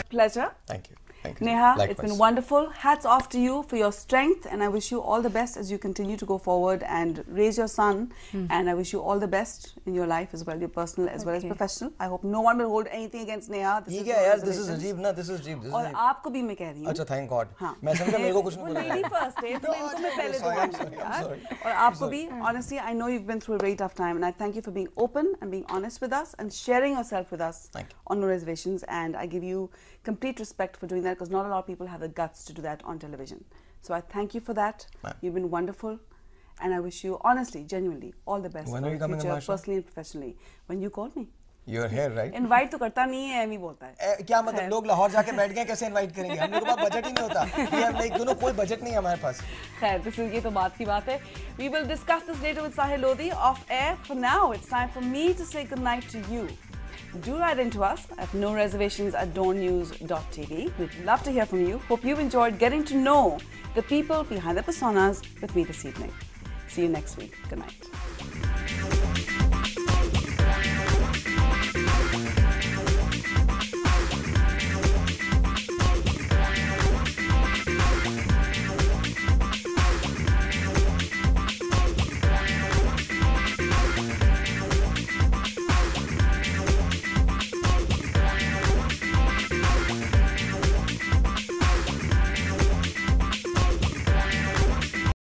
pleasure. Thank you. Thank you. Neha, Likewise. it's been wonderful. Hats off to you for your strength, and I wish you all the best as you continue to go forward and raise your son. And I wish you all the best in your life as well, your personal as well as professional. I hope no one will hold anything against Neha. ठीक है यार, this is Rajiv ना, this is Rajiv. और आपको भी मैं कह रही हूँ. अच्छा, thank God. हाँ. मैं समझा मेरे को कुछ नहीं वो बोला. lady first है, तो इनको मैं पहले दूँगी यार. और आपको भी, honestly, I know you've been through a very tough time, and I thank you for being open and being honest with us and sharing yourself with us on No Reservations. And I give you complete respect for doing that, because not a lot of people have the guts to do that on television. So I thank you for that. You've been wonderful, and I wish you honestly, genuinely, all the best When for are you the coming on future, my show? personally and professionally. When you call me. You're here, right? Invite तो करता नहीं है, Amy बोलता है. क्या मतलब लोग लाहौर जाके बैठ गए, कैसे इनवाइट करेंगे? हम लोगों के पास बजट ही नहीं होता. We have like, कोई बजट नहीं है हमारे पास. खैर, ये तो बात की बात है. We will discuss this later with Sahil Lodhi off air. For now, it's time for me to say goodnight to you. Do write into us at noreservations@dawnnews.tv. We'd love to hear from you. Hope you've enjoyed getting to know the people behind the personas with me this evening. See you next week. Good night.